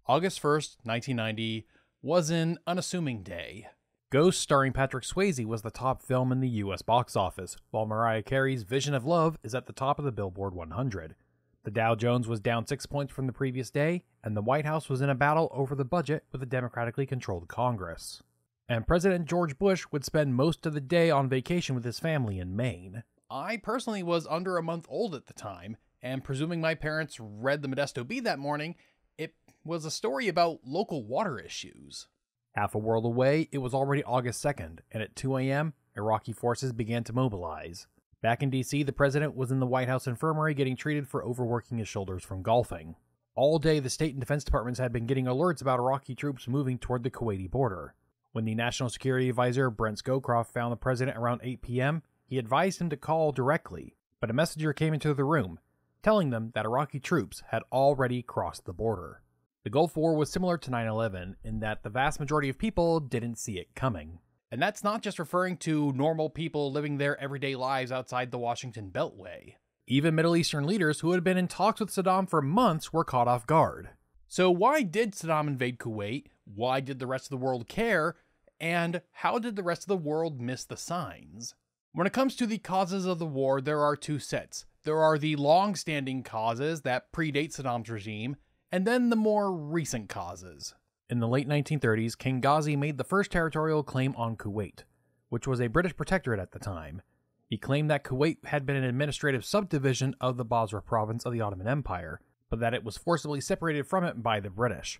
August 1st, 1990 was an unassuming day. Ghost, starring Patrick Swayze, was the top film in the US box office, while Mariah Carey's Vision of Love is at the top of the Billboard 100. The Dow Jones was down 6 points from the previous day, and the White House was in a battle over the budget with a democratically controlled Congress. And President George Bush would spend most of the day on vacation with his family in Maine. I personally was under a month old at the time, and presuming my parents read the Modesto Bee that morning, it was a story about local water issues. Half a world away, it was already August 2nd, and at 2 a.m., Iraqi forces began to mobilize. Back in D.C., the president was in the White House infirmary getting treated for overworking his shoulders from golfing. All day, the state and defense departments had been getting alerts about Iraqi troops moving toward the Kuwaiti border. When the National Security Advisor, Brent Scowcroft, found the president around 8 p.m., he advised him to call directly, but a messenger came into the room, telling them that Iraqi troops had already crossed the border. The Gulf War was similar to 9/11 in that the vast majority of people didn't see it coming. And that's not just referring to normal people living their everyday lives outside the Washington Beltway. Even Middle Eastern leaders who had been in talks with Saddam for months were caught off guard. So why did Saddam invade Kuwait? Why did the rest of the world care? And how did the rest of the world miss the signs? When it comes to the causes of the war, there are two sets. There are the long-standing causes that predate Saddam's regime, and then the more recent causes. In the late 1930s, King Ghazi made the first territorial claim on Kuwait, which was a British protectorate at the time. He claimed that Kuwait had been an administrative subdivision of the Basra province of the Ottoman Empire, but that it was forcibly separated from it by the British.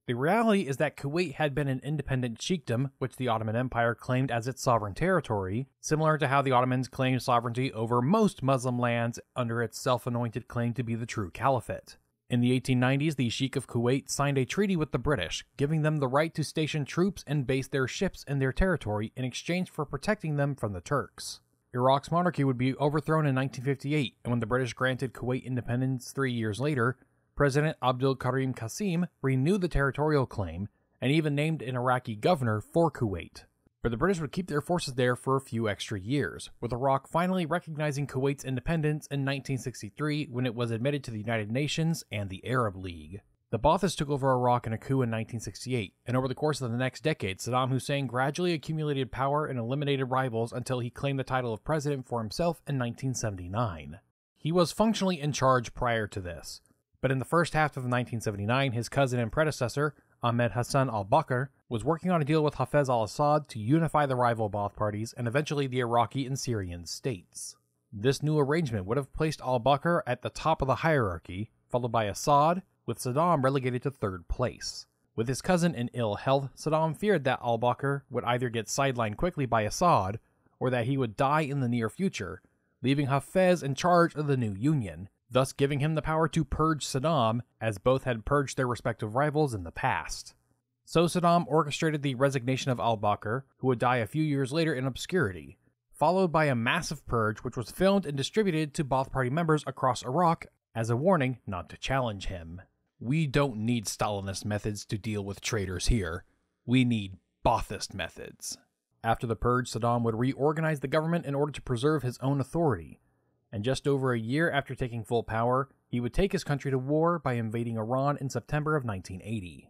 The reality is that Kuwait had been an independent chiefdom, which the Ottoman Empire claimed as its sovereign territory, similar to how the Ottomans claimed sovereignty over most Muslim lands under its self-anointed claim to be the true caliphate. In the 1890s, the Sheikh of Kuwait signed a treaty with the British, giving them the right to station troops and base their ships in their territory in exchange for protecting them from the Turks. Iraq's monarchy would be overthrown in 1958, and when the British granted Kuwait independence 3 years later, President Abdul Karim Qasim renewed the territorial claim and even named an Iraqi governor for Kuwait. But the British would keep their forces there for a few extra years, with Iraq finally recognizing Kuwait's independence in 1963 when it was admitted to the United Nations and the Arab League. The Baathists took over Iraq in a coup in 1968, and over the course of the next decade, Saddam Hussein gradually accumulated power and eliminated rivals until he claimed the title of president for himself in 1979. He was functionally in charge prior to this, but in the first half of 1979, his cousin and predecessor, Ahmed Hassan al-Bakr, was working on a deal with Hafez al-Assad to unify the rival Baath parties and eventually the Iraqi and Syrian states. This new arrangement would have placed al-Bakr at the top of the hierarchy, followed by Assad, with Saddam relegated to third place. With his cousin in ill health, Saddam feared that al-Bakr would either get sidelined quickly by Assad, or that he would die in the near future, leaving Hafez in charge of the new union, thus giving him the power to purge Saddam, as both had purged their respective rivals in the past. So Saddam orchestrated the resignation of al-Bakr, who would die a few years later in obscurity, followed by a massive purge which was filmed and distributed to Baath Party members across Iraq as a warning not to challenge him. We don't need Stalinist methods to deal with traitors here. We need Baathist methods. After the purge, Saddam would reorganize the government in order to preserve his own authority, and just over a year after taking full power, he would take his country to war by invading Iran in September of 1980.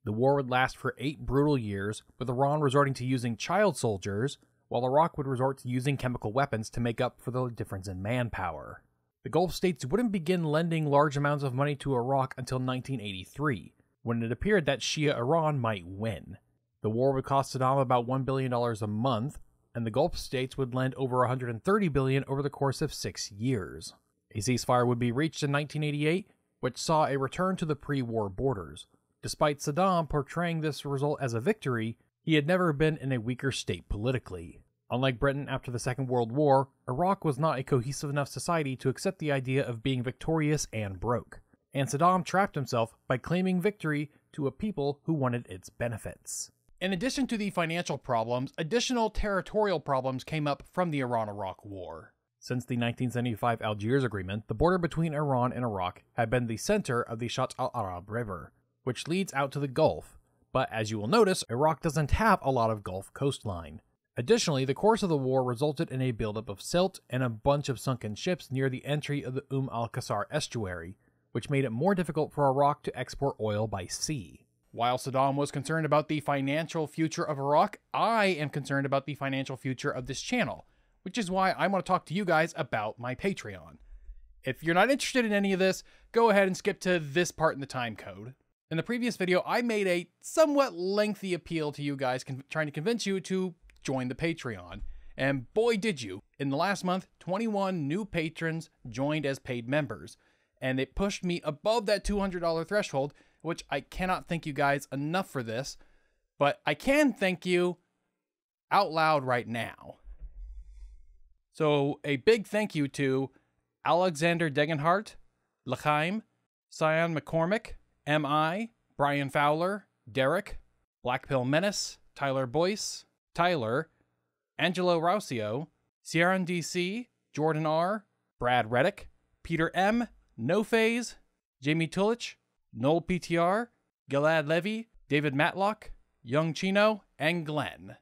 The war would last for 8 brutal years, with Iran resorting to using child soldiers, while Iraq would resort to using chemical weapons to make up for the difference in manpower. The Gulf states wouldn't begin lending large amounts of money to Iraq until 1983, when it appeared that Shia Iran might win. The war would cost Saddam about $1 billion a month, and the Gulf states would lend over $130 billion over the course of 6 years. A ceasefire would be reached in 1988, which saw a return to the pre-war borders. Despite Saddam portraying this result as a victory, he had never been in a weaker state politically. Unlike Britain after the Second World War, Iraq was not a cohesive enough society to accept the idea of being victorious and broke, and Saddam trapped himself by claiming victory to a people who wanted its benefits. In addition to the financial problems, additional territorial problems came up from the Iran-Iraq War. Since the 1975 Algiers Agreement, the border between Iran and Iraq had been the center of the Shatt al-Arab River, which leads out to the Gulf, but as you will notice, Iraq doesn't have a lot of Gulf coastline. Additionally, the course of the war resulted in a buildup of silt and a bunch of sunken ships near the entry of the al-Qasr estuary, which made it more difficult for Iraq to export oil by sea. While Saddam was concerned about the financial future of Iraq, I am concerned about the financial future of this channel, which is why I want to talk to you guys about my Patreon. If you're not interested in any of this, go ahead and skip to this part in the time code. In the previous video, I made a somewhat lengthy appeal to you guys, trying to convince you to join the Patreon. And boy did you. In the last month, 21 new patrons joined as paid members. And it pushed me above that $200 threshold, which I cannot thank you guys enough for this. But I can thank you out loud right now. So a big thank you to Alexander Degenhart, L'chaim, Cyan McCormick, M.I., Brian Fowler, Derek, Blackpill Menace, Tyler Boyce, Tyler, Angelo Rousio, Sierran DC, Jordan R., Brad Reddick, Peter M., No Phase, Jamie Tulich, Noel PTR, Gilad Levy, David Matlock, Young Chino, and Glenn.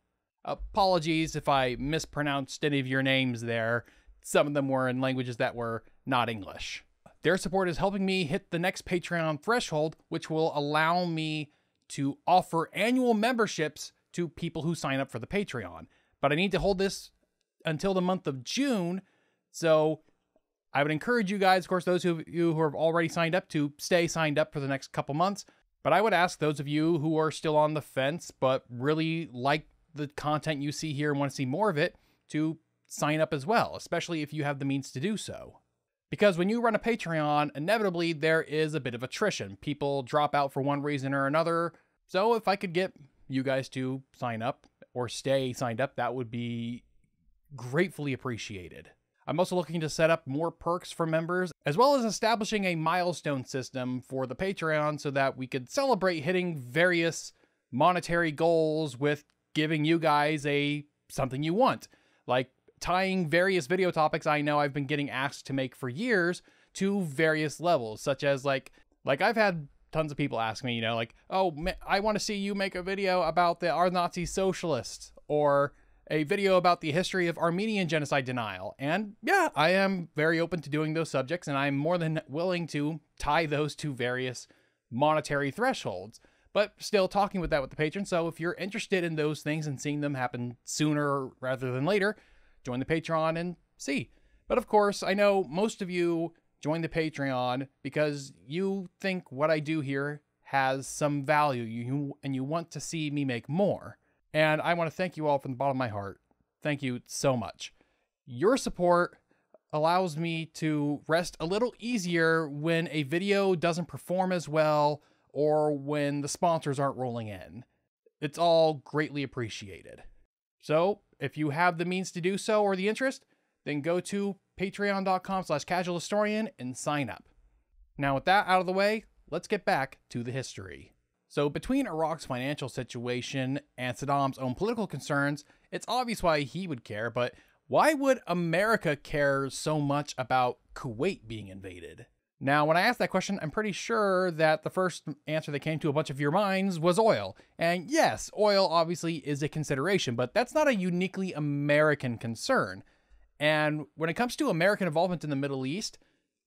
Apologies if I mispronounced any of your names there. Some of them were in languages that were not English. Their support is helping me hit the next Patreon threshold, which will allow me to offer annual memberships to people who sign up for the Patreon. But I need to hold this until the month of June, so I would encourage you guys, of course, those of you who have already signed up, to stay signed up for the next couple months. But I would ask those of you who are still on the fence but really like the content you see here and want to see more of it to sign up as well, especially if you have the means to do so. Because when you run a Patreon, inevitably there is a bit of attrition. People drop out for one reason or another. So if I could get you guys to sign up or stay signed up, that would be gratefully appreciated. I'm also looking to set up more perks for members, as well as establishing a milestone system for the Patreon so that we could celebrate hitting various monetary goals with giving you guys something you want, like tying various video topics I know I've been getting asked to make for years to various levels, such as like I've had tons of people ask me, oh, I want to see you make a video about our Nazi socialists, or a video about the history of Armenian genocide denial. And yeah, I am very open to doing those subjects, and I'm more than willing to tie those to various monetary thresholds, but still talking with the patron. So if you're interested in those things and seeing them happen sooner rather than later, join the Patreon and see. But of course, I know most of you join the Patreon because you think what I do here has some value, and you want to see me make more. And I want to thank you all from the bottom of my heart. Thank you so much. Your support allows me to rest a little easier when a video doesn't perform as well, or when the sponsors aren't rolling in. It's all greatly appreciated. So if you have the means to do so, or the interest, then go to patreon.com/casualhistorian and sign up. Now with that out of the way, let's get back to the history. So between Iraq's financial situation and Saddam's own political concerns, it's obvious why he would care, but why would America care so much about Kuwait being invaded? Now, when I asked that question, I'm pretty sure that the first answer that came to a bunch of your minds was oil. And yes, oil obviously is a consideration, but that's not a uniquely American concern. And when it comes to American involvement in the Middle East,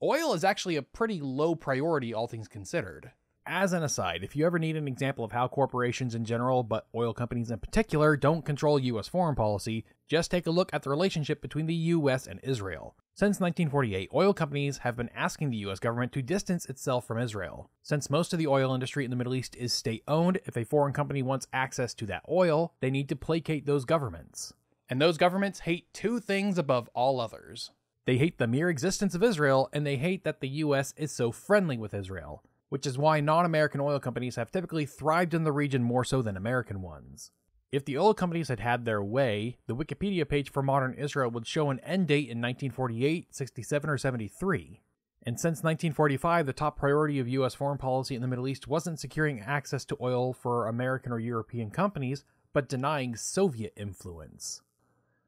oil is actually a pretty low priority, all things considered. As an aside, if you ever need an example of how corporations in general, but oil companies in particular, don't control U.S. foreign policy, just take a look at the relationship between the U.S. and Israel. Since 1948, oil companies have been asking the U.S. government to distance itself from Israel. Since most of the oil industry in the Middle East is state-owned, if a foreign company wants access to that oil, they need to placate those governments. And those governments hate two things above all others. They hate the mere existence of Israel, and they hate that the U.S. is so friendly with Israel, which is why non-American oil companies have typically thrived in the region more so than American ones. If the oil companies had had their way, the Wikipedia page for modern Israel would show an end date in 1948, 67, or 73. And since 1945, the top priority of U.S. foreign policy in the Middle East wasn't securing access to oil for American or European companies, but denying Soviet influence.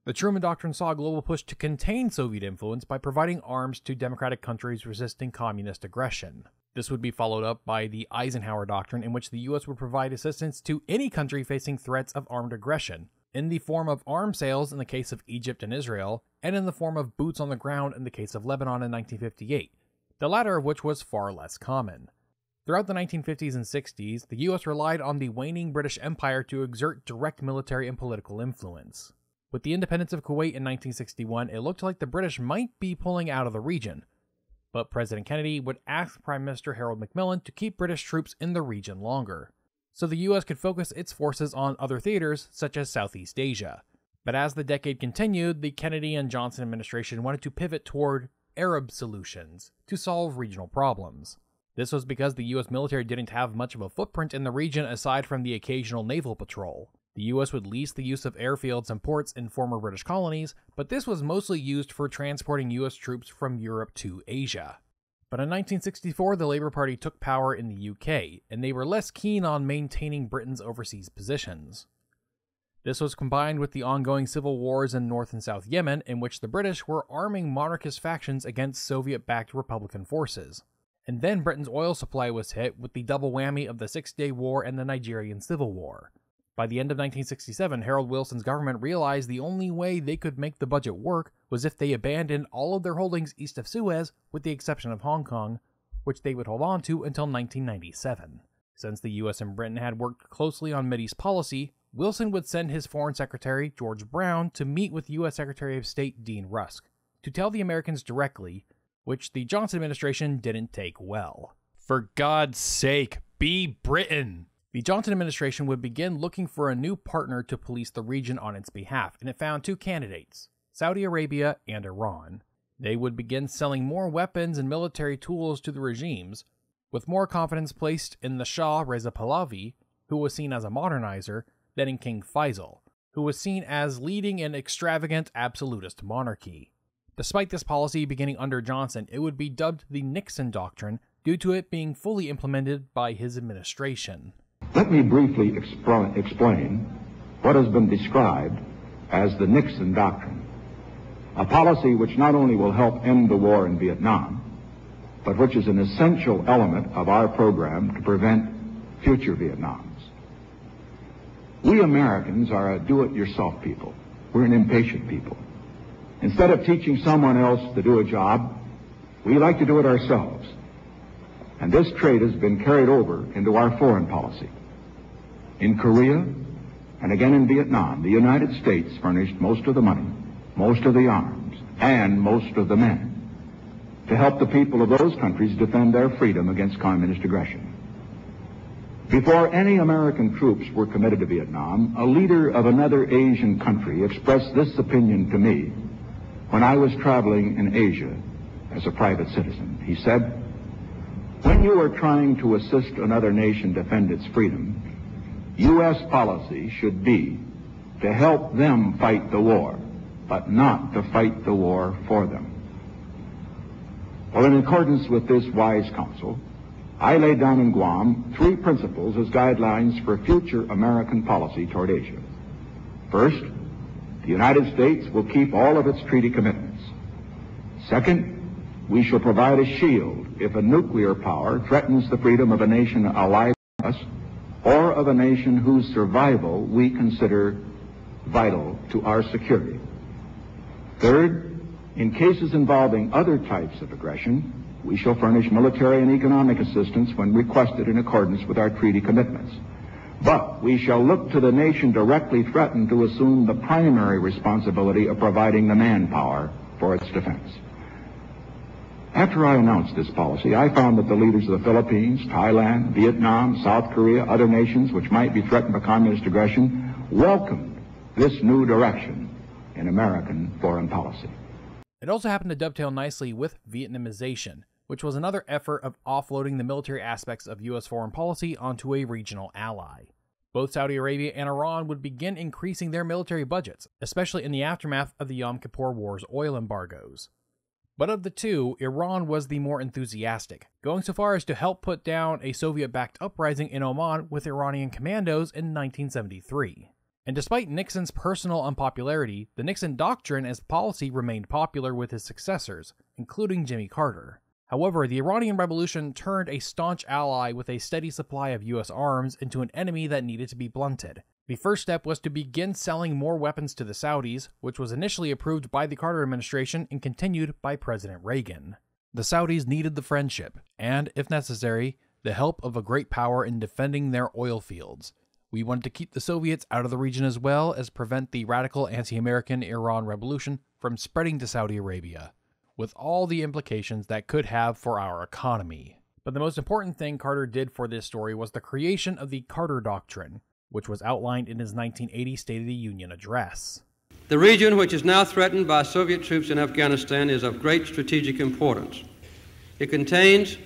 The Truman Doctrine saw a global push to contain Soviet influence by providing arms to democratic countries resisting communist aggression. This would be followed up by the Eisenhower Doctrine, in which the U.S. would provide assistance to any country facing threats of armed aggression, in the form of arms sales in the case of Egypt and Israel, and in the form of boots on the ground in the case of Lebanon in 1958, the latter of which was far less common. Throughout the 1950s and 60s, the US relied on the waning British Empire to exert direct military and political influence. With the independence of Kuwait in 1961, it looked like the British might be pulling out of the region, but President Kennedy would ask Prime Minister Harold Macmillan to keep British troops in the region longer, so the US could focus its forces on other theaters such as Southeast Asia. But as the decade continued, the Kennedy and Johnson administration wanted to pivot toward Arab solutions to solve regional problems. This was because the US military didn't have much of a footprint in the region aside from the occasional naval patrol. The US would lease the use of airfields and ports in former British colonies, but this was mostly used for transporting US troops from Europe to Asia. But in 1964, the Labour Party took power in the UK, and they were less keen on maintaining Britain's overseas positions. This was combined with the ongoing civil wars in North and South Yemen, in which the British were arming monarchist factions against Soviet-backed Republican forces. And then Britain's oil supply was hit with the double whammy of the Six-Day War and the Nigerian Civil War. By the end of 1967, Harold Wilson's government realized the only way they could make the budget work was if they abandoned all of their holdings east of Suez, with the exception of Hong Kong, which they would hold on to until 1997. Since the US and Britain had worked closely on Mideast policy, Wilson would send his Foreign Secretary, George Brown, to meet with US Secretary of State Dean Rusk, to tell the Americans directly, which the Johnson administration didn't take well. For God's sake, be Britain! The Johnson administration would begin looking for a new partner to police the region on its behalf, and it found two candidates, Saudi Arabia and Iran. They would begin selling more weapons and military tools to the regimes, with more confidence placed in the Shah Reza Pahlavi, who was seen as a modernizer, than in King Faisal, who was seen as leading an extravagant absolutist monarchy. Despite this policy beginning under Johnson, it would be dubbed the Nixon Doctrine due to it being fully implemented by his administration. Let me briefly explain what has been described as the Nixon Doctrine, a policy which not only will help end the war in Vietnam, but which is an essential element of our program to prevent future Vietnams. We Americans are a do-it-yourself people. We're an impatient people. Instead of teaching someone else to do a job, we like to do it ourselves. And this trait has been carried over into our foreign policy. In Korea, and again in Vietnam, the United States furnished most of the money, most of the arms, and most of the men to help the people of those countries defend their freedom against communist aggression. Before any American troops were committed to Vietnam, a leader of another Asian country expressed this opinion to me when I was traveling in Asia as a private citizen. He said, "When you are trying to assist another nation defend its freedom, U.S. policy should be to help them fight the war, but not to fight the war for them." Well, in accordance with this wise counsel, I laid down in Guam 3 principles as guidelines for future American policy toward Asia. First, the United States will keep all of its treaty commitments. Second, we shall provide a shield if a nuclear power threatens the freedom of a nation allied to us or of a nation whose survival we consider vital to our security. Third, in cases involving other types of aggression, we shall furnish military and economic assistance when requested in accordance with our treaty commitments. But we shall look to the nation directly threatened to assume the primary responsibility of providing the manpower for its defense. After I announced this policy, I found that the leaders of the Philippines, Thailand, Vietnam, South Korea, other nations which might be threatened by communist aggression, welcomed this new direction in American foreign policy. It also happened to dovetail nicely with Vietnamization, which was another effort of offloading the military aspects of U.S. foreign policy onto a regional ally. Both Saudi Arabia and Iran would begin increasing their military budgets, especially in the aftermath of the Yom Kippur War's oil embargoes. But of the two, Iran was the more enthusiastic, going so far as to help put down a Soviet-backed uprising in Oman with Iranian commandos in 1973. And despite Nixon's personal unpopularity, the Nixon Doctrine as policy remained popular with his successors, including Jimmy Carter. However, the Iranian Revolution turned a staunch ally with a steady supply of US arms into an enemy that needed to be blunted. The first step was to begin selling more weapons to the Saudis, which was initially approved by the Carter administration and continued by President Reagan. The Saudis needed the friendship, and, if necessary, the help of a great power in defending their oil fields. We wanted to keep the Soviets out of the region as well as prevent the radical anti-American Iran revolution from spreading to Saudi Arabia, with all the implications that could have for our economy. But the most important thing Carter did for this story was the creation of the Carter Doctrine, which was outlined in his 1980 State of the Union address. The region, which is now threatened by Soviet troops in Afghanistan, is of great strategic importance. It contains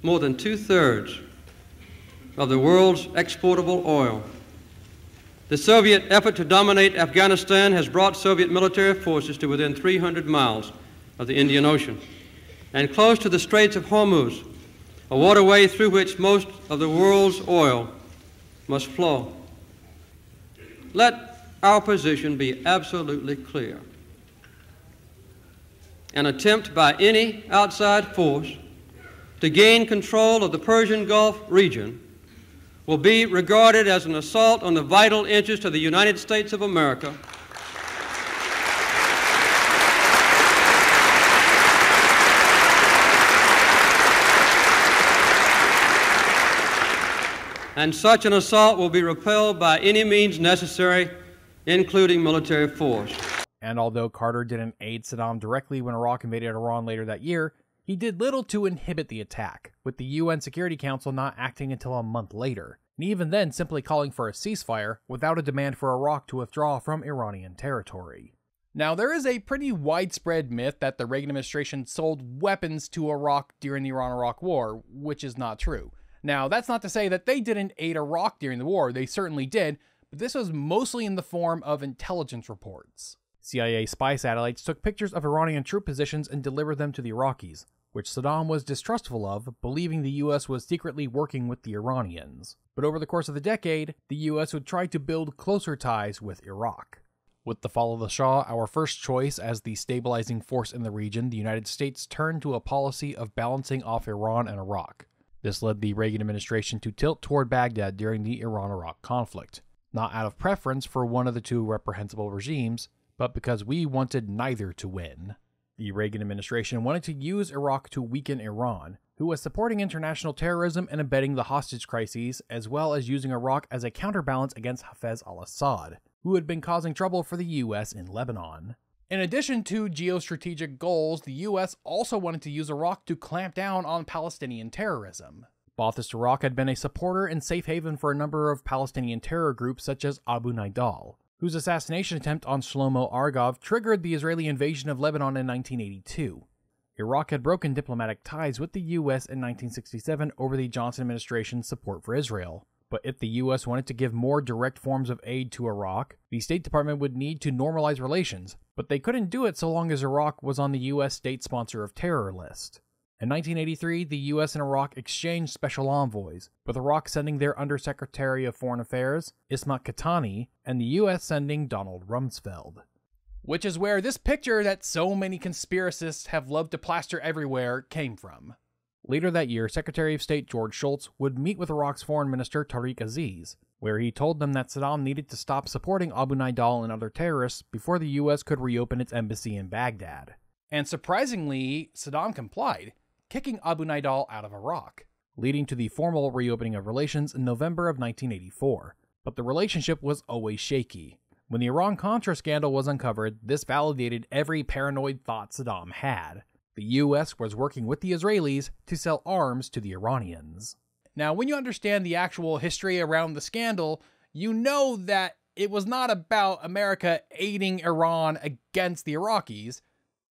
more than 2/3 of the world's exportable oil. The Soviet effort to dominate Afghanistan has brought Soviet military forces to within 300 miles of the Indian Ocean and close to the Straits of Hormuz, a waterway through which most of the world's oil must flow. Let our position be absolutely clear. An attempt by any outside force to gain control of the Persian Gulf region will be regarded as an assault on the vital interests of the United States of America and such an assault will be repelled by any means necessary, including military force. And although Carter didn't aid Saddam directly when Iraq invaded Iran later that year, he did little to inhibit the attack, with the UN Security Council not acting until a month later, and even then simply calling for a ceasefire without a demand for Iraq to withdraw from Iranian territory. Now, there is a pretty widespread myth that the Reagan administration sold weapons to Iraq during the Iran-Iraq War, which is not true. Now, that's not to say that they didn't aid Iraq during the war, they certainly did, but this was mostly in the form of intelligence reports. CIA spy satellites took pictures of Iranian troop positions and delivered them to the Iraqis, which Saddam was distrustful of, believing the US was secretly working with the Iranians. But over the course of the decade, the US would try to build closer ties with Iraq. With the fall of the Shah, our first choice as the stabilizing force in the region, the United States turned to a policy of balancing off Iran and Iraq. This led the Reagan administration to tilt toward Baghdad during the Iran-Iraq conflict, not out of preference for one of the two reprehensible regimes, but because we wanted neither to win. The Reagan administration wanted to use Iraq to weaken Iran, who was supporting international terrorism and abetting the hostage crises, as well as using Iraq as a counterbalance against Hafez al-Assad, who had been causing trouble for the US in Lebanon. In addition to geostrategic goals, the US also wanted to use Iraq to clamp down on Palestinian terrorism. Ba'athist Iraq had been a supporter and safe haven for a number of Palestinian terror groups such as Abu Nidal, whose assassination attempt on Shlomo Argov triggered the Israeli invasion of Lebanon in 1982. Iraq had broken diplomatic ties with the US in 1967 over the Johnson administration's support for Israel. But if the US wanted to give more direct forms of aid to Iraq, the State Department would need to normalize relations, but they couldn't do it so long as Iraq was on the US state sponsor of terror list. In 1983, the US and Iraq exchanged special envoys, with Iraq sending their Undersecretary of Foreign Affairs, Ismat Khatani, and the US sending Donald Rumsfeld. Which is where this picture that so many conspiracists have loved to plaster everywhere came from. Later that year, Secretary of State George Shultz would meet with Iraq's Foreign Minister Tariq Aziz, where he told them that Saddam needed to stop supporting Abu Nidal and other terrorists before the US could reopen its embassy in Baghdad. And surprisingly, Saddam complied, kicking Abu Nidal out of Iraq, leading to the formal reopening of relations in November of 1984. But the relationship was always shaky. When the Iran-Contra scandal was uncovered, this validated every paranoid thought Saddam had. The US was working with the Israelis to sell arms to the Iranians. Now, when you understand the actual history around the scandal, you know that it was not about America aiding Iran against the Iraqis,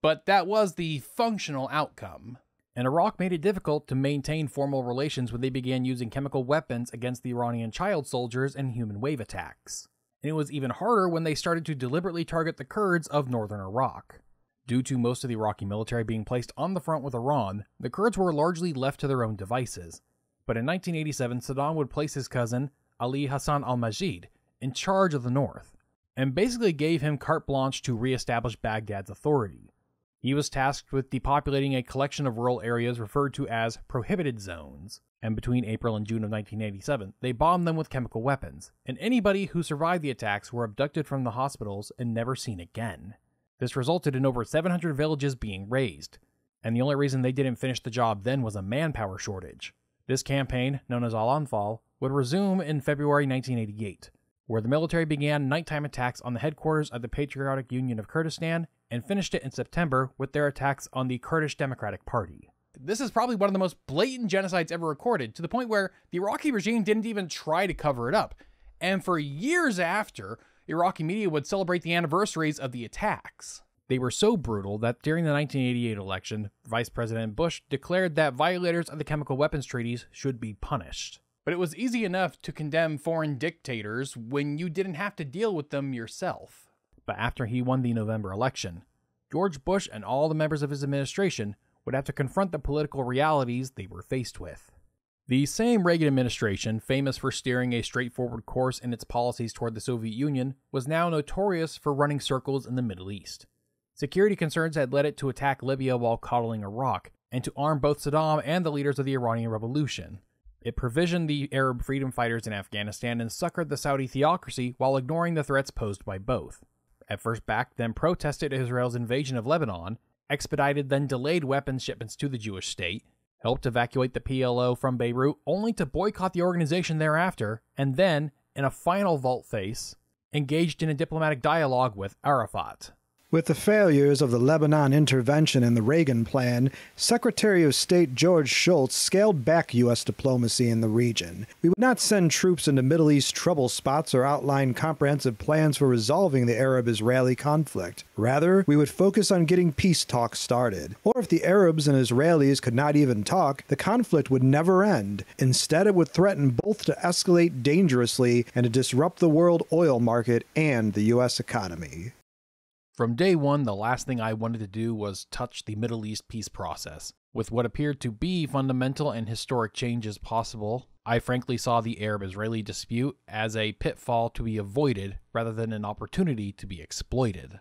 but that was the functional outcome. And Iraq made it difficult to maintain formal relations when they began using chemical weapons against the Iranian child soldiers and human wave attacks. And it was even harder when they started to deliberately target the Kurds of northern Iraq. Due to most of the Iraqi military being placed on the front with Iran, the Kurds were largely left to their own devices. But in 1987, Saddam would place his cousin, Ali Hassan al-Majid, in charge of the north, and basically gave him carte blanche to re-establish Baghdad's authority. He was tasked with depopulating a collection of rural areas referred to as prohibited zones, and between April and June of 1987, they bombed them with chemical weapons, and anybody who survived the attacks were abducted from the hospitals and never seen again. This resulted in over 700 villages being razed, and the only reason they didn't finish the job then was a manpower shortage. This campaign, known as Al-Anfal, would resume in February 1988, where the military began nighttime attacks on the headquarters of the Patriotic Union of Kurdistan and finished it in September with their attacks on the Kurdish Democratic Party. This is probably one of the most blatant genocides ever recorded, to the point where the Iraqi regime didn't even try to cover it up. And for years after, Iraqi media would celebrate the anniversaries of the attacks. They were so brutal that during the 1988 election, Vice President Bush declared that violators of the chemical weapons treaties should be punished. But it was easy enough to condemn foreign dictators when you didn't have to deal with them yourself. But after he won the November election, George Bush and all the members of his administration would have to confront the political realities they were faced with. The same Reagan administration, famous for steering a straightforward course in its policies toward the Soviet Union, was now notorious for running circles in the Middle East. Security concerns had led it to attack Libya while coddling Iraq, and to arm both Saddam and the leaders of the Iranian Revolution. It provisioned the Arab freedom fighters in Afghanistan and succored the Saudi theocracy while ignoring the threats posed by both. At first backed, then protested Israel's invasion of Lebanon, expedited then delayed weapons shipments to the Jewish state, helped evacuate the PLO from Beirut only to boycott the organization thereafter, and then, in a final volte-face, engaged in a diplomatic dialogue with Arafat. With the failures of the Lebanon intervention and the Reagan plan, Secretary of State George Shultz scaled back U.S. diplomacy in the region. We would not send troops into Middle East trouble spots or outline comprehensive plans for resolving the Arab-Israeli conflict. Rather, we would focus on getting peace talks started. Or if the Arabs and Israelis could not even talk, the conflict would never end. Instead, it would threaten both to escalate dangerously and to disrupt the world oil market and the U.S. economy. From day one, the last thing I wanted to do was touch the Middle East peace process. With what appeared to be fundamental and historic changes possible, I frankly saw the Arab-Israeli dispute as a pitfall to be avoided rather than an opportunity to be exploited.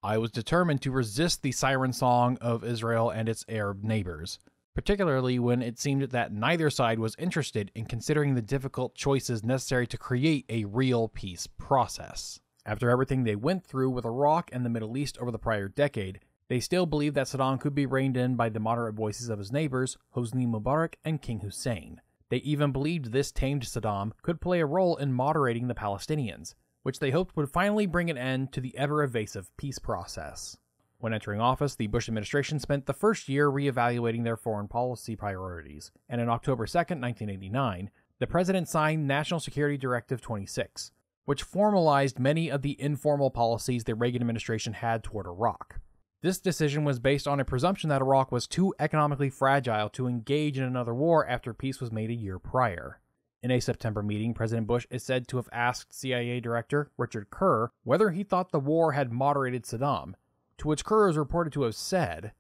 I was determined to resist the siren song of Israel and its Arab neighbors, particularly when it seemed that neither side was interested in considering the difficult choices necessary to create a real peace process. After everything they went through with Iraq and the Middle East over the prior decade, they still believed that Saddam could be reined in by the moderate voices of his neighbors, Hosni Mubarak and King Hussein. They even believed this tamed Saddam could play a role in moderating the Palestinians, which they hoped would finally bring an end to the ever-evasive peace process. When entering office, the Bush administration spent the first year re-evaluating their foreign policy priorities, and on October 2, 1989, the president signed National Security Directive 26, which formalized many of the informal policies the Reagan administration had toward Iraq. This decision was based on a presumption that Iraq was too economically fragile to engage in another war after peace was made a year prior. In a September meeting, President Bush is said to have asked CIA Director Richard Kerr whether he thought the war had moderated Saddam, to which Kerr is reported to have said,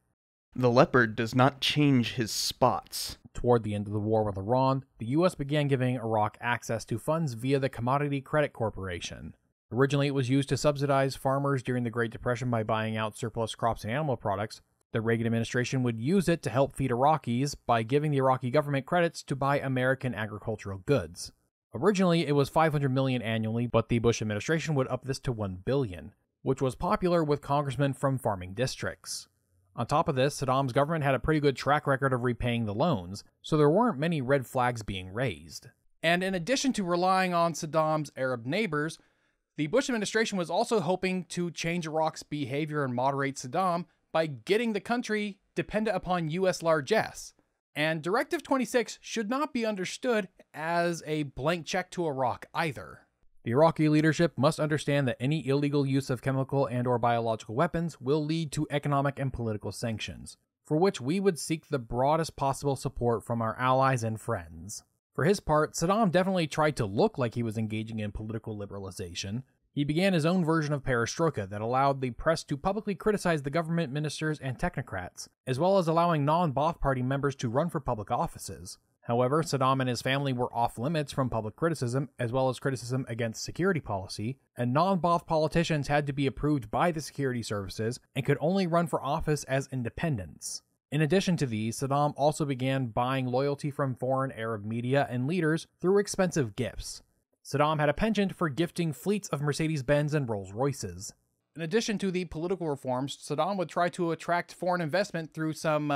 "The leopard does not change his spots." Toward the end of the war with Iran, the U.S. began giving Iraq access to funds via the Commodity Credit Corporation. Originally, it was used to subsidize farmers during the Great Depression by buying out surplus crops and animal products. The Reagan administration would use it to help feed Iraqis by giving the Iraqi government credits to buy American agricultural goods. Originally, it was $500 million annually, but the Bush administration would up this to $1 billion, which was popular with congressmen from farming districts. On top of this, Saddam's government had a pretty good track record of repaying the loans, so there weren't many red flags being raised. And in addition to relying on Saddam's Arab neighbors, the Bush administration was also hoping to change Iraq's behavior and moderate Saddam by getting the country dependent upon U.S. largesse. And Directive 26 should not be understood as a blank check to Iraq either. The Iraqi leadership must understand that any illegal use of chemical and/or biological weapons will lead to economic and political sanctions, for which we would seek the broadest possible support from our allies and friends. For his part, Saddam definitely tried to look like he was engaging in political liberalization. He began his own version of perestroika that allowed the press to publicly criticize the government ministers and technocrats, as well as allowing non-Ba'ath Party members to run for public offices. However, Saddam and his family were off limits from public criticism, as well as criticism against security policy, and non-Ba'ath politicians had to be approved by the security services and could only run for office as independents. In addition to these, Saddam also began buying loyalty from foreign Arab media and leaders through expensive gifts. Saddam had a penchant for gifting fleets of Mercedes-Benz and Rolls-Royces. In addition to the political reforms, Saddam would try to attract foreign investment through some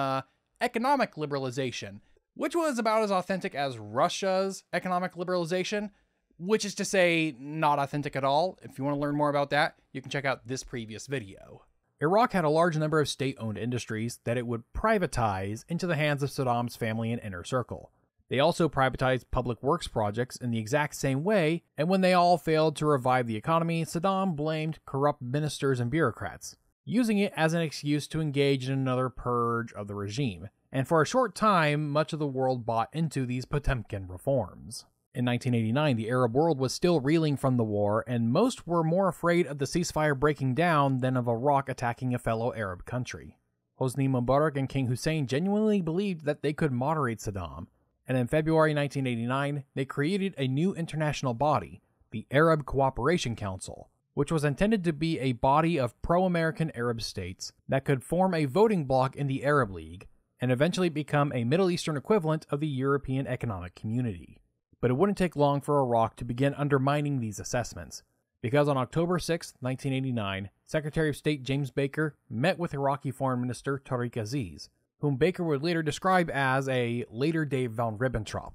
economic liberalization, which was about as authentic as Russia's economic liberalization, which is to say, not authentic at all. If you want to learn more about that, you can check out this previous video. Iraq had a large number of state-owned industries that it would privatize into the hands of Saddam's family and inner circle. They also privatized public works projects in the exact same way, and when they all failed to revive the economy, Saddam blamed corrupt ministers and bureaucrats, using it as an excuse to engage in another purge of the regime. And for a short time, much of the world bought into these Potemkin reforms. In 1989, the Arab world was still reeling from the war, and most were more afraid of the ceasefire breaking down than of Iraq attacking a fellow Arab country. Hosni Mubarak and King Hussein genuinely believed that they could moderate Saddam, and in February 1989, they created a new international body, the Arab Cooperation Council, which was intended to be a body of pro-American Arab states that could form a voting bloc in the Arab League, and eventually become a Middle Eastern equivalent of the European Economic Community. But it wouldn't take long for Iraq to begin undermining these assessments, because on October 6, 1989, Secretary of State James Baker met with Iraqi Foreign Minister Tariq Aziz, whom Baker would later describe as a later-day von Ribbentrop.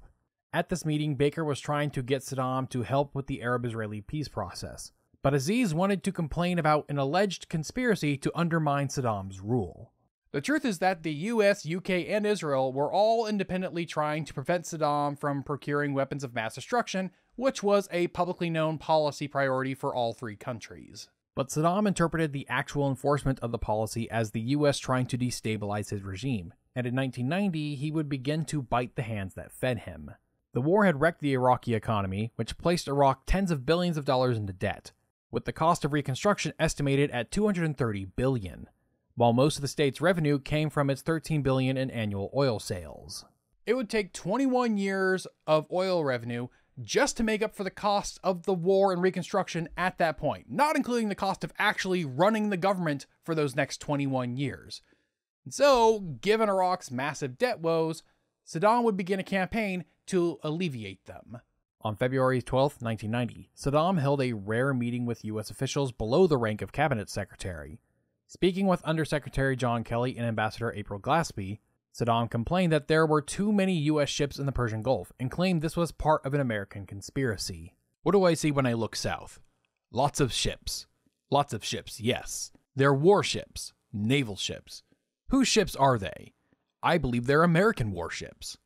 At this meeting, Baker was trying to get Saddam to help with the Arab-Israeli peace process, but Aziz wanted to complain about an alleged conspiracy to undermine Saddam's rule. The truth is that the US, UK, and Israel were all independently trying to prevent Saddam from procuring weapons of mass destruction, which was a publicly known policy priority for all three countries. But Saddam interpreted the actual enforcement of the policy as the US trying to destabilize his regime, and in 1990 he would begin to bite the hands that fed him. The war had wrecked the Iraqi economy, which placed Iraq tens of billions of dollars into debt, with the cost of reconstruction estimated at $230 billion. While most of the state's revenue came from its $13 billion in annual oil sales. It would take 21 years of oil revenue just to make up for the cost of the war and reconstruction at that point, not including the cost of actually running the government for those next 21 years. And so, given Iraq's massive debt woes, Saddam would begin a campaign to alleviate them. On February 12, 1990, Saddam held a rare meeting with US officials below the rank of cabinet secretary. Speaking with Undersecretary John Kelly and Ambassador April Glaspie, Saddam complained that there were too many U.S. ships in the Persian Gulf and claimed this was part of an American conspiracy. What do I see when I look south? Lots of ships. Lots of ships, yes. They're warships, naval ships. Whose ships are they? I believe they're American warships.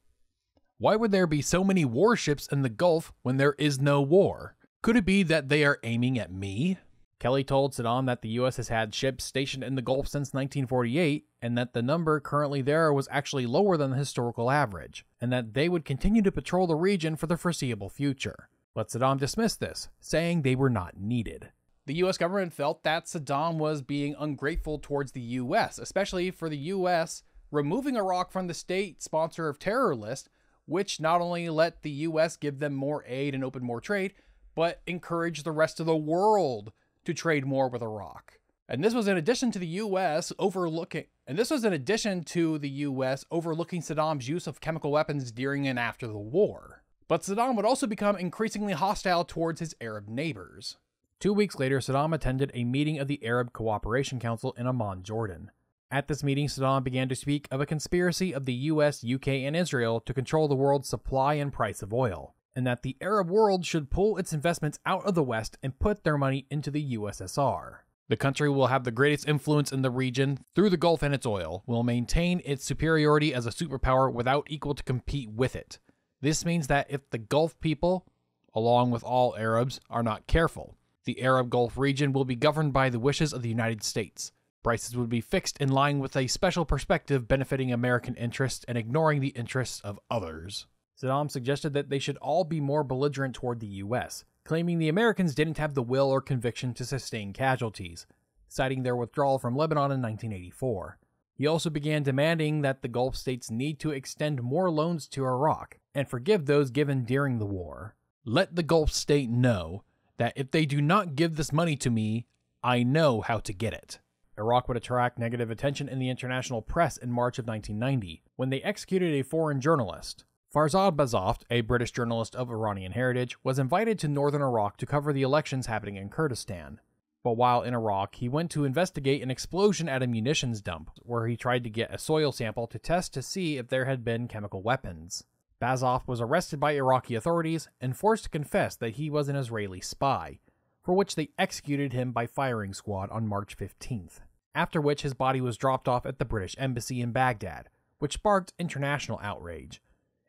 Why would there be so many warships in the Gulf when there is no war? Could it be that they are aiming at me? Kelly told Saddam that the U.S. has had ships stationed in the Gulf since 1948, and that the number currently there was actually lower than the historical average, and that they would continue to patrol the region for the foreseeable future. But Saddam dismissed this, saying they were not needed. The U.S. government felt that Saddam was being ungrateful towards the U.S., especially for the U.S. removing Iraq from the state sponsor of terror list, which not only let the U.S. give them more aid and open more trade, but encouraged the rest of the world to trade more with Iraq. And this was in addition to the U.S. overlooking Saddam's use of chemical weapons during and after the war. But Saddam would also become increasingly hostile towards his Arab neighbors. 2 weeks later, Saddam attended a meeting of the Arab Cooperation Council in Amman, Jordan. At this meeting, Saddam began to speak of a conspiracy of the US, UK, and Israel to control the world's supply and price of oil, and that the Arab world should pull its investments out of the West and put their money into the USSR. The country will have the greatest influence in the region through the Gulf and its oil, will maintain its superiority as a superpower without equal to compete with it. This means that if the Gulf people, along with all Arabs, are not careful, the Arab Gulf region will be governed by the wishes of the United States. Prices would be fixed in line with a special perspective benefiting American interests and ignoring the interests of others. Saddam suggested that they should all be more belligerent toward the US, claiming the Americans didn't have the will or conviction to sustain casualties, citing their withdrawal from Lebanon in 1984. He also began demanding that the Gulf states need to extend more loans to Iraq and forgive those given during the war. Let the Gulf state know that if they do not give this money to me, I know how to get it. Iraq would attract negative attention in the international press in March of 1990, when they executed a foreign journalist. Farzad Bazoft, a British journalist of Iranian heritage, was invited to northern Iraq to cover the elections happening in Kurdistan. But while in Iraq, he went to investigate an explosion at a munitions dump, where he tried to get a soil sample to test to see if there had been chemical weapons. Bazov was arrested by Iraqi authorities and forced to confess that he was an Israeli spy, for which they executed him by firing squad on March 15th, after which his body was dropped off at the British embassy in Baghdad, which sparked international outrage,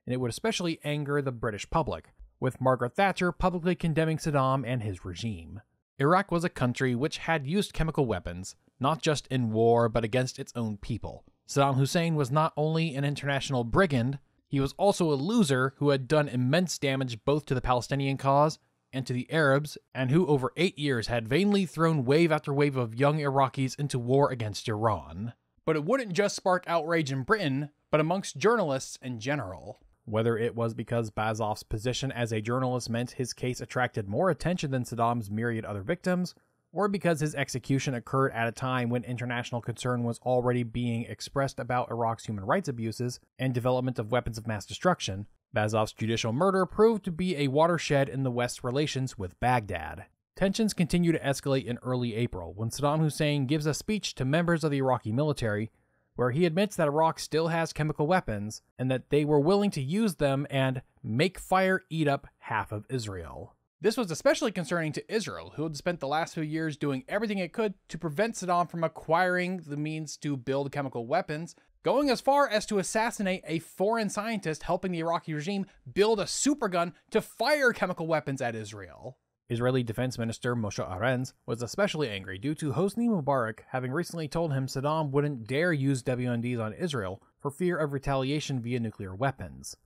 and it would especially anger the British public, with Margaret Thatcher publicly condemning Saddam and his regime. Iraq was a country which had used chemical weapons, not just in war but against its own people. Saddam Hussein was not only an international brigand, he was also a loser who had done immense damage both to the Palestinian cause and to the Arabs, and who over 8 years had vainly thrown wave after wave of young Iraqis into war against Iran. But it wouldn't just spark outrage in Britain, but amongst journalists in general. Whether it was because Bazov's position as a journalist meant his case attracted more attention than Saddam's myriad other victims, or because his execution occurred at a time when international concern was already being expressed about Iraq's human rights abuses and development of weapons of mass destruction, Bazov's judicial murder proved to be a watershed in the West's relations with Baghdad. Tensions continue to escalate in early April when Saddam Hussein gives a speech to members of the Iraqi military where he admits that Iraq still has chemical weapons and that they were willing to use them and make fire eat up half of Israel. This was especially concerning to Israel, who had spent the last few years doing everything it could to prevent Saddam from acquiring the means to build chemical weapons, going as far as to assassinate a foreign scientist helping the Iraqi regime build a supergun to fire chemical weapons at Israel. Israeli Defense Minister Moshe Arens was especially angry due to Hosni Mubarak having recently told him Saddam wouldn't dare use WMDs on Israel for fear of retaliation via nuclear weapons.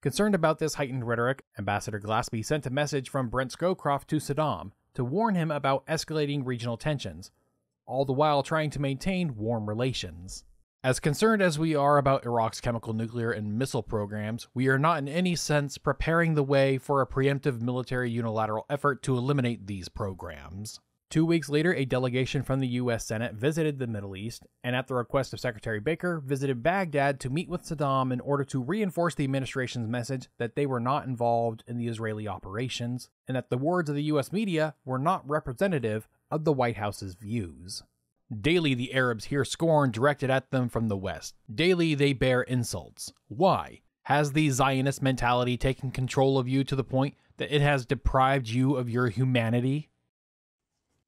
Concerned about this heightened rhetoric, Ambassador Glaspie sent a message from Brent Scowcroft to Saddam to warn him about escalating regional tensions, all the while trying to maintain warm relations. As concerned as we are about Iraq's chemical, nuclear, and missile programs, we are not in any sense preparing the way for a preemptive military unilateral effort to eliminate these programs. 2 weeks later, a delegation from the U.S. Senate visited the Middle East, and at the request of Secretary Baker, visited Baghdad to meet with Saddam in order to reinforce the administration's message that they were not involved in the Israeli operations, and that the words of the U.S. media were not representative of the White House's views. Daily the Arabs hear scorn directed at them from the West. Daily they bear insults. Why? Has the Zionist mentality taken control of you to the point that it has deprived you of your humanity?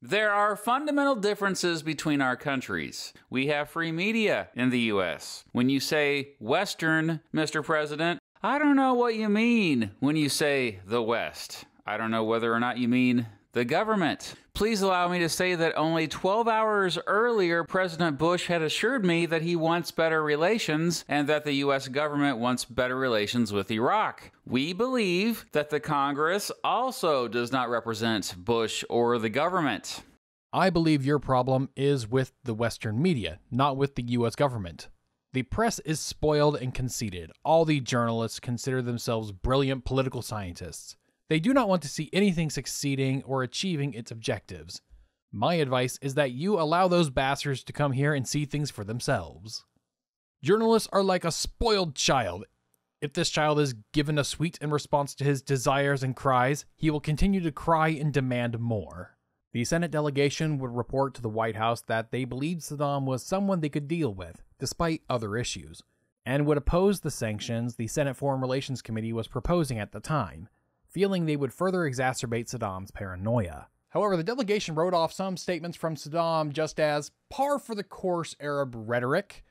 There are fundamental differences between our countries. We have free media in the U.S. When you say Western, Mr. President, I don't know what you mean when you say the West. I don't know whether or not you mean the government. Please allow me to say that only 12 hours earlier, President Bush had assured me that he wants better relations and that the U.S. government wants better relations with Iraq. We believe that the Congress also does not represent Bush or the government. I believe your problem is with the Western media, not with the U.S. government. The press is spoiled and conceited. All the journalists consider themselves brilliant political scientists. They do not want to see anything succeeding or achieving its objectives. My advice is that you allow those bastards to come here and see things for themselves. Journalists are like a spoiled child. If this child is given a sweet in response to his desires and cries, he will continue to cry and demand more. The Senate delegation would report to the White House that they believed Saddam was someone they could deal with, despite other issues, and would oppose the sanctions the Senate Foreign Relations Committee was proposing at the time, feeling they would further exacerbate Saddam's paranoia. However, the delegation wrote off some statements from Saddam just as par for the course Arab rhetoric,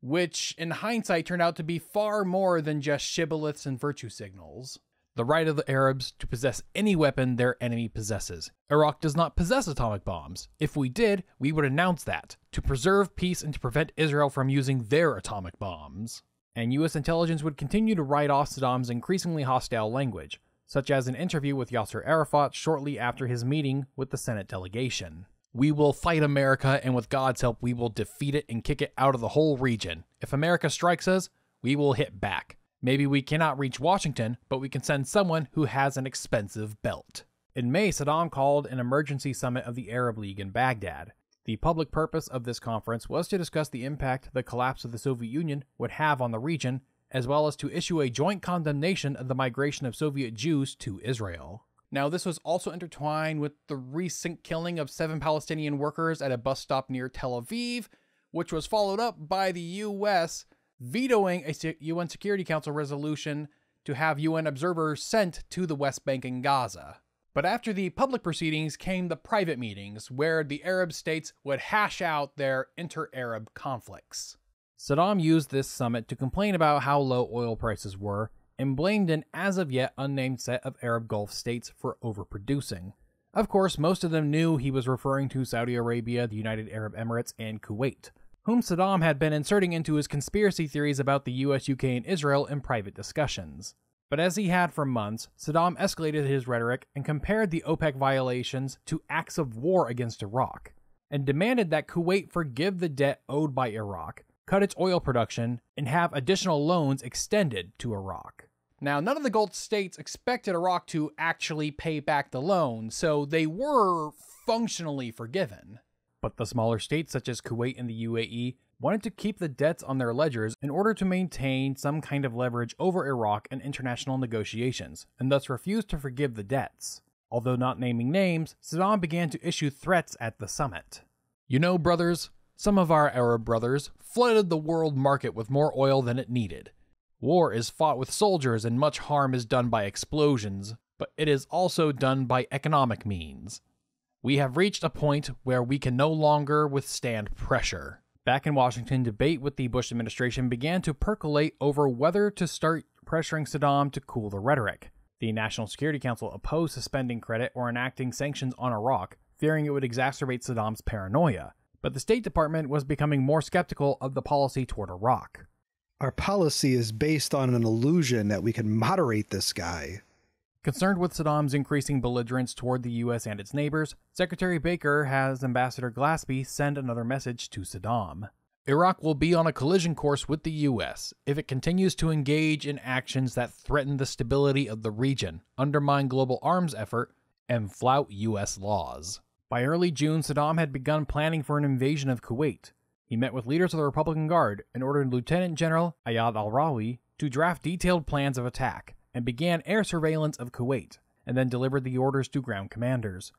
which in hindsight turned out to be far more than just shibboleths and virtue signals. The right of the Arabs to possess any weapon their enemy possesses. Iraq does not possess atomic bombs. If we did, we would announce that, to preserve peace and to prevent Israel from using their atomic bombs. And U.S. intelligence would continue to write off Saddam's increasingly hostile language, such as an interview with Yasser Arafat shortly after his meeting with the Senate delegation. We will fight America, and with God's help, we will defeat it and kick it out of the whole region. If America strikes us, we will hit back. Maybe we cannot reach Washington, but we can send someone who has an expensive belt. In May, Saddam called an emergency summit of the Arab League in Baghdad. The public purpose of this conference was to discuss the impact the collapse of the Soviet Union would have on the region, as well as to issue a joint condemnation of the migration of Soviet Jews to Israel. Now, this was also intertwined with the recent killing of 7 Palestinian workers at a bus stop near Tel Aviv, which was followed up by the U.S. vetoing a UN Security Council resolution to have UN observers sent to the West Bank and Gaza. But after the public proceedings came the private meetings, where the Arab states would hash out their inter-Arab conflicts. Saddam used this summit to complain about how low oil prices were, and blamed an as-of-yet unnamed set of Arab Gulf states for overproducing. Of course, most of them knew he was referring to Saudi Arabia, the United Arab Emirates, and Kuwait, whom Saddam had been inserting into his conspiracy theories about the US, UK, and Israel in private discussions. But as he had for months, Saddam escalated his rhetoric and compared the OPEC violations to acts of war against Iraq, and demanded that Kuwait forgive the debt owed by Iraq, cut its oil production, and have additional loans extended to Iraq. Now, none of the Gulf states expected Iraq to actually pay back the loan, so they were functionally forgiven. But the smaller states, such as Kuwait and the UAE, wanted to keep the debts on their ledgers in order to maintain some kind of leverage over Iraq in international negotiations, and thus refused to forgive the debts. Although not naming names, Saddam began to issue threats at the summit. You know, brothers, some of our Arab brothers flooded the world market with more oil than it needed. War is fought with soldiers and much harm is done by explosions, but it is also done by economic means. We have reached a point where we can no longer withstand pressure. Back in Washington, debate with the Bush administration began to percolate over whether to start pressuring Saddam to cool the rhetoric. The National Security Council opposed suspending credit or enacting sanctions on Iraq, fearing it would exacerbate Saddam's paranoia. But the State Department was becoming more skeptical of the policy toward Iraq. Our policy is based on an illusion that we can moderate this guy. Concerned with Saddam's increasing belligerence toward the U.S. and its neighbors, Secretary Baker has Ambassador Glaspie send another message to Saddam. Iraq will be on a collision course with the U.S. if it continues to engage in actions that threaten the stability of the region, undermine global arms effort, and flout U.S. laws. By early June, Saddam had begun planning for an invasion of Kuwait. He met with leaders of the Republican Guard and ordered Lieutenant General Ayad al-Rawi to draft detailed plans of attack, and began air surveillance of Kuwait, and then delivered the orders to ground commanders.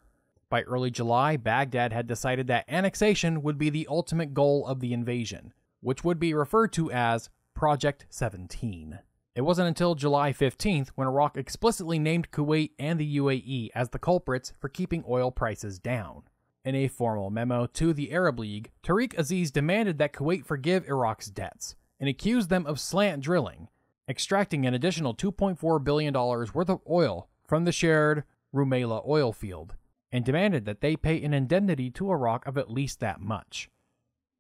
By early July, Baghdad had decided that annexation would be the ultimate goal of the invasion, which would be referred to as Project 17. It wasn't until July 15th when Iraq explicitly named Kuwait and the UAE as the culprits for keeping oil prices down. In a formal memo to the Arab League, Tariq Aziz demanded that Kuwait forgive Iraq's debts, and accused them of slant drilling, extracting an additional $2.4 billion worth of oil from the shared Rumaila oil field, and demanded that they pay an indemnity to Iraq of at least that much.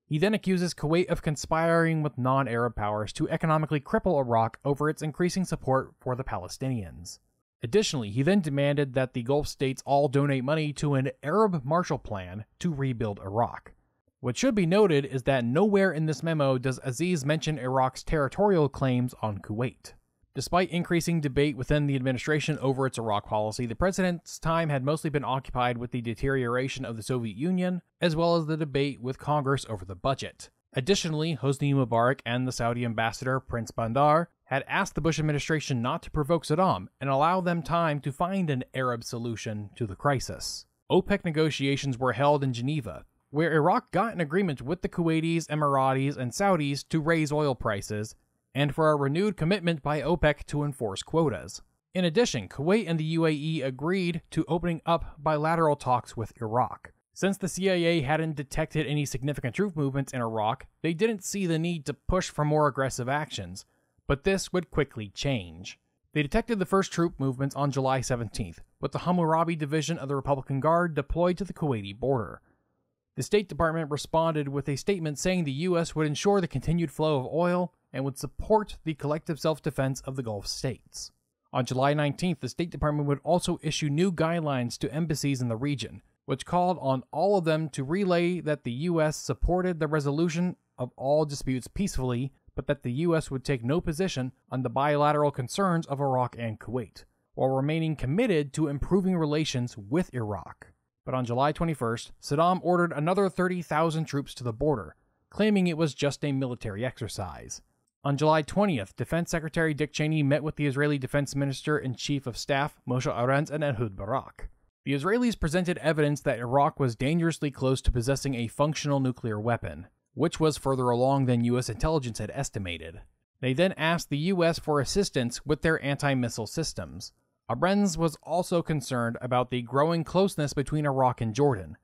He then accuses Kuwait of conspiring with non-Arab powers to economically cripple Iraq over its increasing support for the Palestinians. Additionally, he then demanded that the Gulf states all donate money to an Arab Marshall Plan to rebuild Iraq. What should be noted is that nowhere in this memo does Aziz mention Iraq's territorial claims on Kuwait. Despite increasing debate within the administration over its Iraq policy, the president's time had mostly been occupied with the deterioration of the Soviet Union, as well as the debate with Congress over the budget. Additionally, Hosni Mubarak and the Saudi ambassador, Prince Bandar, had asked the Bush administration not to provoke Saddam and allow them time to find an Arab solution to the crisis. OPEC negotiations were held in Geneva, where Iraq got an agreement with the Kuwaitis, Emiratis, and Saudis to raise oil prices, and for a renewed commitment by OPEC to enforce quotas. In addition, Kuwait and the UAE agreed to opening up bilateral talks with Iraq. Since the CIA hadn't detected any significant troop movements in Iraq, they didn't see the need to push for more aggressive actions, but this would quickly change. They detected the first troop movements on July 17th, with the Hammurabi Division of the Republican Guard deployed to the Kuwaiti border. The State Department responded with a statement saying the U.S. would ensure the continued flow of oil and would support the collective self-defense of the Gulf states. On July 19th, the State Department would also issue new guidelines to embassies in the region, which called on all of them to relay that the U.S. supported the resolution of all disputes peacefully, but that the U.S. would take no position on the bilateral concerns of Iraq and Kuwait, while remaining committed to improving relations with Iraq. But on July 21st, Saddam ordered another 30,000 troops to the border, claiming it was just a military exercise. On July 20th, Defense Secretary Dick Cheney met with the Israeli Defense Minister and Chief of Staff Moshe Arens and Ehud Barak. The Israelis presented evidence that Iraq was dangerously close to possessing a functional nuclear weapon, which was further along than U.S. intelligence had estimated. They then asked the U.S. for assistance with their anti-missile systems. Arens was also concerned about the growing closeness between Iraq and Jordan,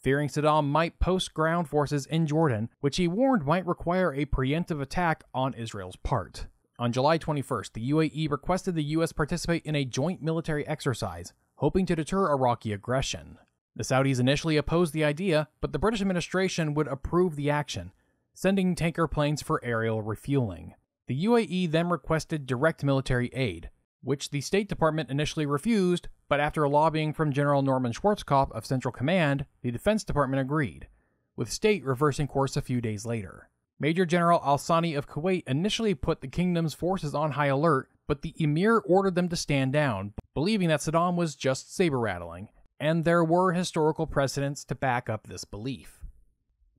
fearing Saddam might post ground forces in Jordan, which he warned might require a preemptive attack on Israel's part. On July 21st, the UAE requested the U.S. participate in a joint military exercise, hoping to deter Iraqi aggression. The Saudis initially opposed the idea, but the British administration would approve the action, sending tanker planes for aerial refueling. The UAE then requested direct military aid, which the State Department initially refused, but after lobbying from General Norman Schwarzkopf of Central Command, the Defense Department agreed, with State reversing course a few days later. Major General al-Sani of Kuwait initially put the kingdom's forces on high alert, but the emir ordered them to stand down, believing that Saddam was just saber-rattling, and there were historical precedents to back up this belief.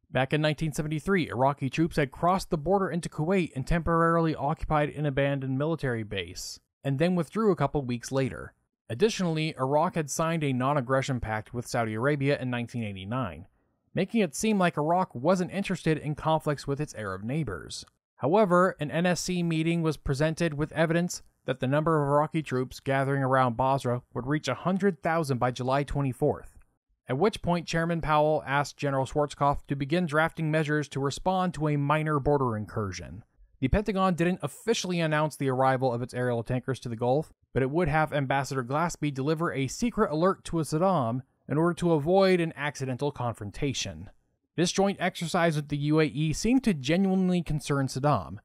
Back in 1973, Iraqi troops had crossed the border into Kuwait and temporarily occupied an abandoned military base, and then withdrew a couple weeks later. Additionally, Iraq had signed a non-aggression pact with Saudi Arabia in 1989, making it seem like Iraq wasn't interested in conflicts with its Arab neighbors. However, an NSC meeting was presented with evidence that the number of Iraqi troops gathering around Basra would reach 100,000 by July 24th, at which point Chairman Powell asked General Schwarzkopf to begin drafting measures to respond to a minor border incursion. The Pentagon didn't officially announce the arrival of its aerial tankers to the Gulf, but it would have Ambassador Glaspie deliver a secret alert to Saddam in order to avoid an accidental confrontation. This joint exercise with the UAE seemed to genuinely concern Saddam.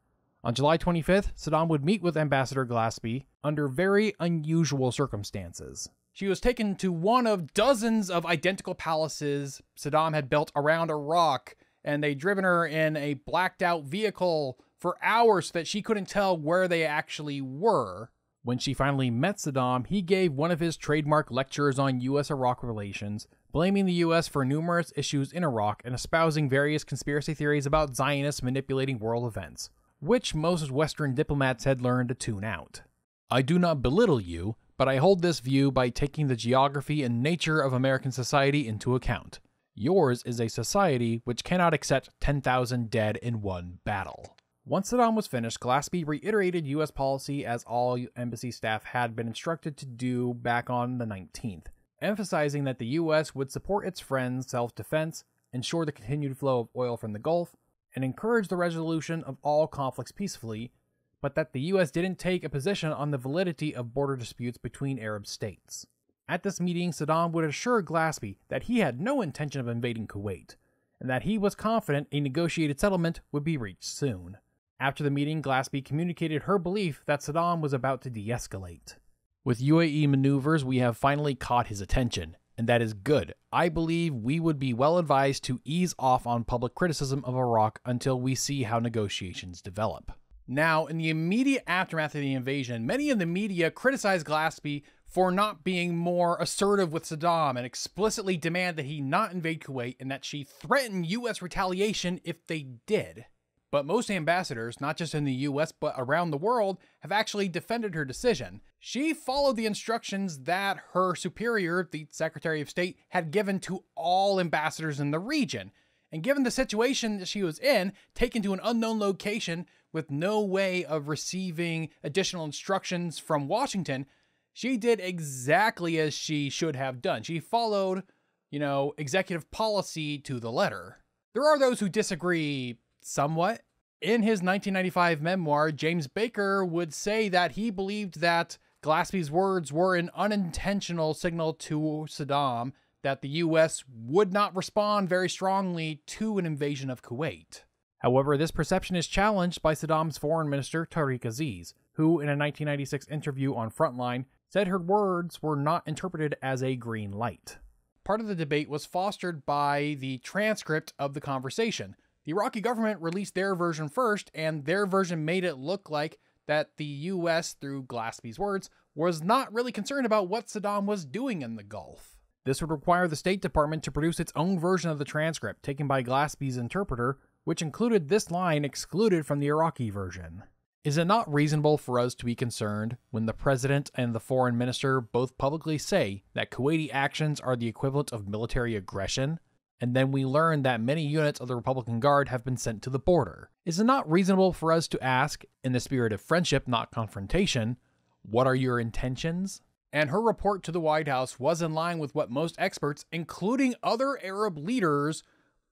On July 25th, Saddam would meet with Ambassador Glaspie under very unusual circumstances. She was taken to one of dozens of identical palaces Saddam had built around Iraq, and they'd driven her in a blacked-out vehicle for hours so that she couldn't tell where they actually were. When she finally met Saddam, he gave one of his trademark lectures on U.S.-Iraq relations, blaming the U.S. for numerous issues in Iraq and espousing various conspiracy theories about Zionists manipulating world events, which most Western diplomats had learned to tune out. I do not belittle you, but I hold this view by taking the geography and nature of American society into account. Yours is a society which cannot accept 10,000 dead in one battle. Once Saddam was finished, Glaspie reiterated U.S. policy as all embassy staff had been instructed to do back on the 19th, emphasizing that the U.S. would support its friends' self-defense, ensure the continued flow of oil from the Gulf, and encourage the resolution of all conflicts peacefully, but that the U.S. didn't take a position on the validity of border disputes between Arab states. At this meeting, Saddam would assure Glaspie that he had no intention of invading Kuwait, and that he was confident a negotiated settlement would be reached soon. After the meeting, Glaspie communicated her belief that Saddam was about to de-escalate. With UAE maneuvers, we have finally caught his attention, and that is good. I believe we would be well advised to ease off on public criticism of Iraq until we see how negotiations develop. Now, in the immediate aftermath of the invasion, many in the media criticized Glaspie for not being more assertive with Saddam and explicitly demand that he not invade Kuwait and that she threatened U.S. retaliation if they did. But most ambassadors, not just in the US but around the world, have actually defended her decision. She followed the instructions that her superior, the Secretary of State, had given to all ambassadors in the region. And given the situation that she was in, taken to an unknown location with no way of receiving additional instructions from Washington, she did exactly as she should have done. She followed, executive policy to the letter. There are those who disagree somewhat. In his 1995 memoir, James Baker would say that he believed that Glaspie's words were an unintentional signal to Saddam that the U.S. would not respond very strongly to an invasion of Kuwait. However, this perception is challenged by Saddam's foreign minister, Tariq Aziz, who in a 1996 interview on Frontline said her words were not interpreted as a green light. Part of the debate was fostered by the transcript of the conversation. The Iraqi government released their version first, and their version made it look like that the U.S., through Glaspie's words, was not really concerned about what Saddam was doing in the Gulf. This would require the State Department to produce its own version of the transcript, taken by Glaspie's interpreter, which included this line excluded from the Iraqi version. Is it not reasonable for us to be concerned when the president and the foreign minister both publicly say that Kuwaiti actions are the equivalent of military aggression, and then we learn that many units of the Republican Guard have been sent to the border? Is it not reasonable for us to ask, in the spirit of friendship, not confrontation, what are your intentions? And her report to the White House was in line with what most experts, including other Arab leaders,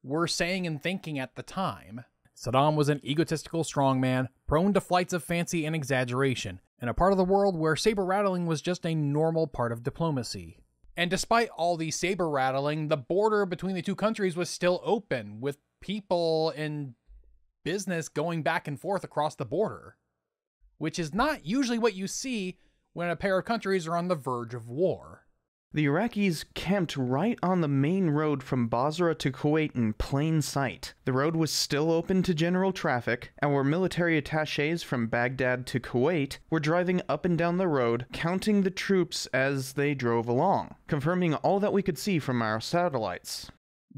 were saying and thinking at the time. Saddam was an egotistical strongman, prone to flights of fancy and exaggeration, in a part of the world where saber-rattling was just a normal part of diplomacy. And despite all the saber-rattling, the border between the two countries was still open, with people and business going back and forth across the border, which is not usually what you see when a pair of countries are on the verge of war. The Iraqis camped right on the main road from Basra to Kuwait in plain sight. The road was still open to general traffic, and where military attachés from Baghdad to Kuwait were driving up and down the road, counting the troops as they drove along, confirming all that we could see from our satellites.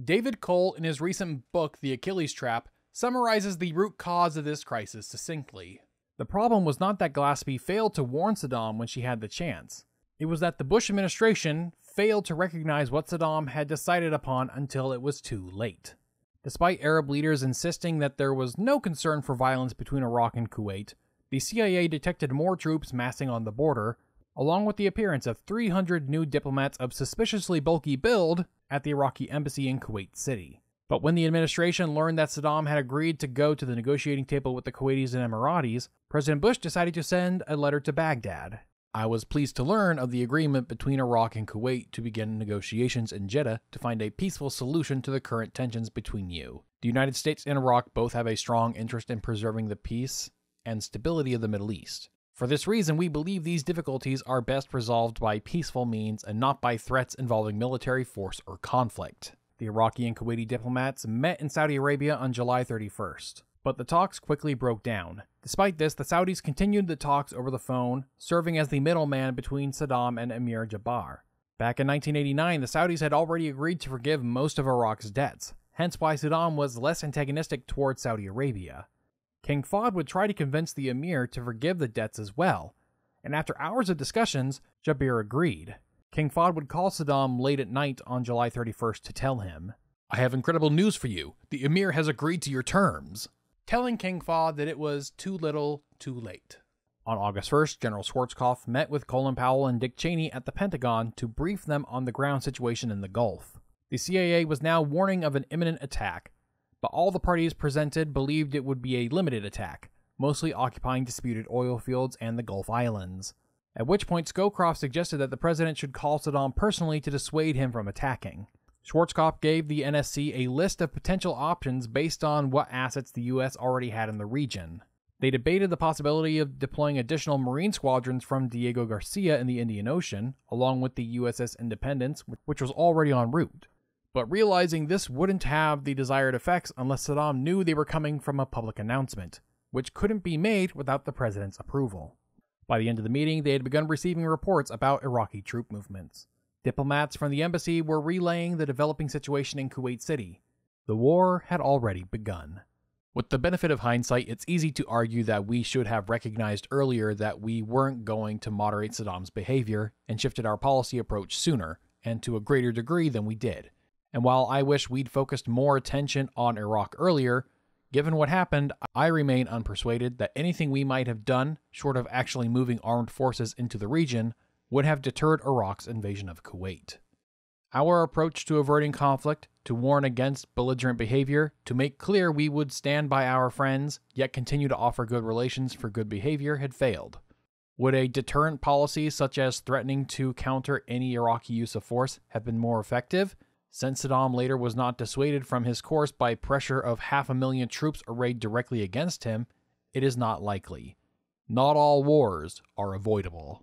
David Cole, in his recent book, The Achilles Trap, summarizes the root cause of this crisis succinctly. The problem was not that Gillespie failed to warn Saddam when she had the chance. It was that the Bush administration failed to recognize what Saddam had decided upon until it was too late. Despite Arab leaders insisting that there was no concern for violence between Iraq and Kuwait, the CIA detected more troops massing on the border, along with the appearance of 300 new diplomats of suspiciously bulky build at the Iraqi embassy in Kuwait City. But when the administration learned that Saddam had agreed to go to the negotiating table with the Kuwaitis and Emiratis, President Bush decided to send a letter to Baghdad. I was pleased to learn of the agreement between Iraq and Kuwait to begin negotiations in Jeddah to find a peaceful solution to the current tensions between you. The United States and Iraq both have a strong interest in preserving the peace and stability of the Middle East. For this reason, we believe these difficulties are best resolved by peaceful means and not by threats involving military force or conflict. The Iraqi and Kuwaiti diplomats met in Saudi Arabia on July 31st. But the talks quickly broke down. Despite this, the Saudis continued the talks over the phone, serving as the middleman between Saddam and Emir Jabbar. Back in 1989, the Saudis had already agreed to forgive most of Iraq's debts, hence why Saddam was less antagonistic towards Saudi Arabia. King Fahd would try to convince the Emir to forgive the debts as well, and after hours of discussions, Javier agreed. King Fahd would call Saddam late at night on July 31st to tell him, "I have incredible news for you. The Emir has agreed to your terms," telling King Fahd that it was too little, too late. On August 1st, General Scowcroft met with Colin Powell and Dick Cheney at the Pentagon to brief them on the ground situation in the Gulf. The CIA was now warning of an imminent attack, but all the parties presented believed it would be a limited attack, mostly occupying disputed oil fields and the Gulf Islands. At which point Scowcroft suggested that the president should call Saddam personally to dissuade him from attacking. Schwarzkopf gave the NSC a list of potential options based on what assets the U.S. already had in the region. They debated the possibility of deploying additional Marine squadrons from Diego Garcia in the Indian Ocean, along with the USS Independence, which was already en route. But realizing this wouldn't have the desired effects unless Saddam knew they were coming from a public announcement, which couldn't be made without the president's approval. By the end of the meeting, they had begun receiving reports about Iraqi troop movements. Diplomats from the embassy were relaying the developing situation in Kuwait City. The war had already begun. With the benefit of hindsight, it's easy to argue that we should have recognized earlier that we weren't going to moderate Saddam's behavior and shifted our policy approach sooner, and to a greater degree than we did. And while I wish we'd focused more attention on Iraq earlier, given what happened, I remain unpersuaded that anything we might have done, short of actually moving armed forces into the region, would have deterred Iraq's invasion of Kuwait. Our approach to averting conflict, to warn against belligerent behavior, to make clear we would stand by our friends, yet continue to offer good relations for good behavior, had failed. Would a deterrent policy such as threatening to counter any Iraqi use of force have been more effective? Since Saddam later was not dissuaded from his course by pressure of 500,000 troops arrayed directly against him, it is not likely. Not all wars are avoidable.